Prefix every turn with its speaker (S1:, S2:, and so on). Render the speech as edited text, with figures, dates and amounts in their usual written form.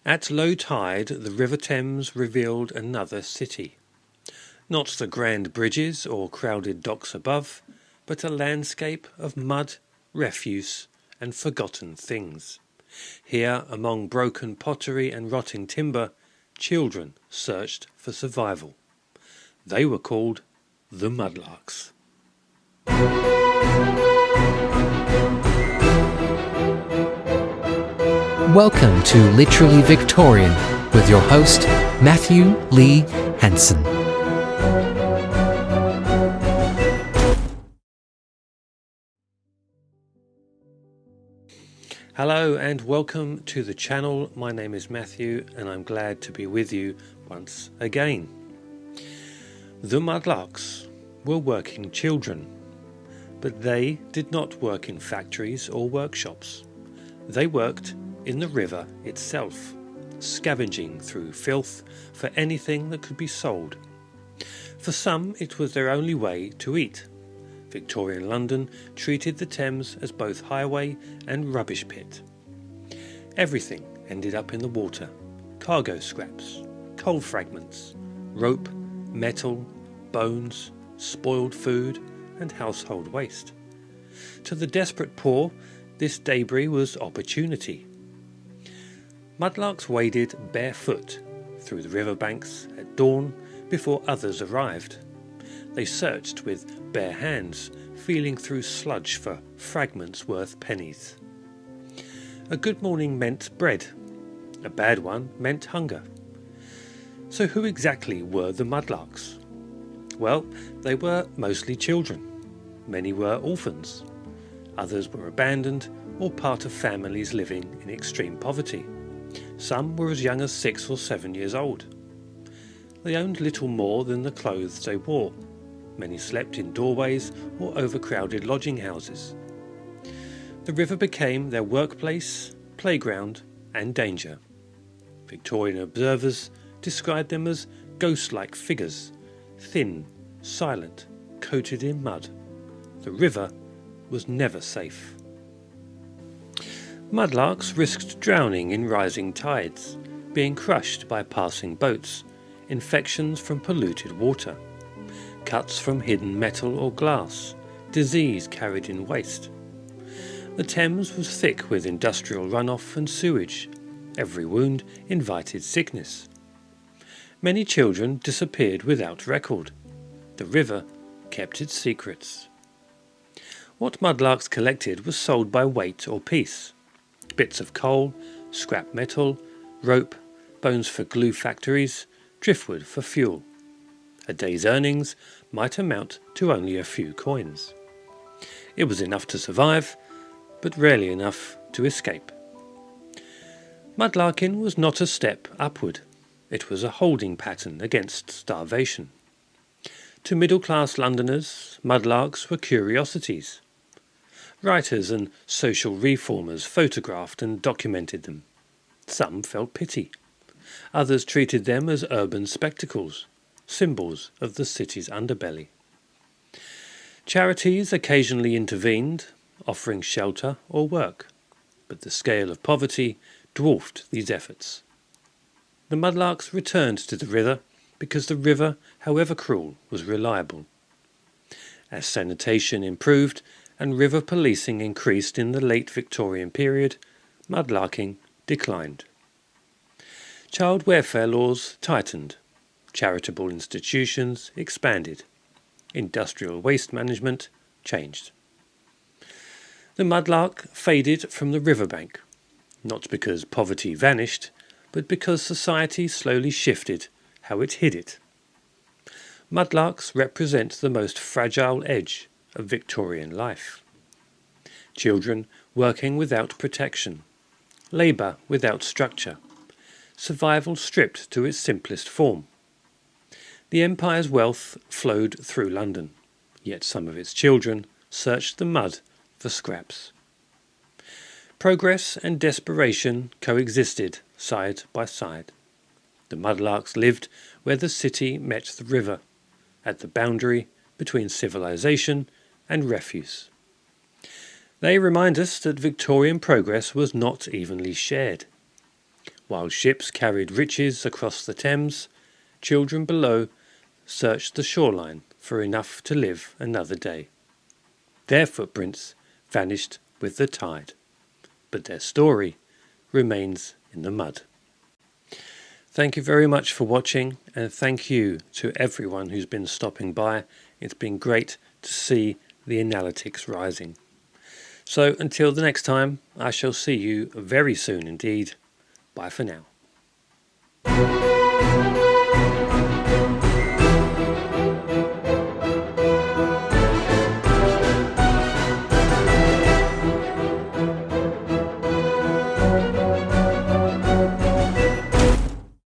S1: At low tide, the River Thames revealed another city. Not the grand bridges or crowded docks above, but a landscape of mud, refuse, and forgotten things. Here, among broken pottery and rotting timber, children searched for survival. They were called the Mudlarks.
S2: Welcome to Literally Victorian with your host, Matthew Lee Hansen.
S1: Hello and welcome to the channel. My name is Matthew and I'm glad to be with you once again. The Mudlarks were working children, but they did not work in factories or workshops. They worked in the river itself, scavenging through filth for anything that could be sold. For some, it was their only way to eat. Victorian London treated the Thames as both highway and rubbish pit. Everything ended up in the water: cargo scraps, coal fragments, rope, metal, bones, spoiled food, and household waste. To the desperate poor, this debris was opportunity. Mudlarks waded barefoot through the riverbanks at dawn before others arrived. They searched with bare hands, feeling through sludge for fragments worth pennies. A good morning meant bread. A bad one meant hunger. So who exactly were the Mudlarks? Well, they were mostly children. Many were orphans. Others were abandoned or part of families living in extreme poverty. Some were as young as 6 or 7 years old. They owned little more than the clothes they wore. Many slept in doorways or overcrowded lodging houses. The river became their workplace, playground, and danger. Victorian observers described them as ghost-like figures, thin, silent, coated in mud. The river was never safe. Mudlarks risked drowning in rising tides, being crushed by passing boats, infections from polluted water, cuts from hidden metal or glass, disease carried in waste. The Thames was thick with industrial runoff and sewage. Every wound invited sickness. Many children disappeared without record. The river kept its secrets. What Mudlarks collected was sold by weight or piece. Bits of coal, scrap metal, rope, bones for glue factories, driftwood for fuel. A day's earnings might amount to only a few coins. It was enough to survive, but rarely enough to escape. Mudlarking was not a step upward. It was a holding pattern against starvation. To middle-class Londoners, Mudlarks were curiosities. Writers and social reformers photographed and documented them. Some felt pity. Others treated them as urban spectacles, symbols of the city's underbelly. Charities occasionally intervened, offering shelter or work, but the scale of poverty dwarfed these efforts. The Mudlarks returned to the river because the river, however cruel, was reliable. As sanitation improved and river policing increased in the late Victorian period, mudlarking declined. Child welfare laws tightened. Charitable institutions expanded. Industrial waste management changed. The mudlark faded from the riverbank, not because poverty vanished, but because society slowly shifted how it hid it. Mudlarks represent the most fragile edge of Victorian life. Children working without protection, labour without structure, survival stripped to its simplest form. The empire's wealth flowed through London, yet some of its children searched the mud for scraps. Progress and desperation coexisted side by side. The Mudlarks lived where the city met the river, at the boundary between civilization and refuse. They remind us that Victorian progress was not evenly shared. While ships carried riches across the Thames, children below searched the shoreline for enough to live another day. Their footprints vanished with the tide, but their story remains in the mud. Thank you very much for watching, and thank you to everyone who's been stopping by. It's been great to see the analytics rising. So until the next time, I shall see you very soon indeed. Bye for now.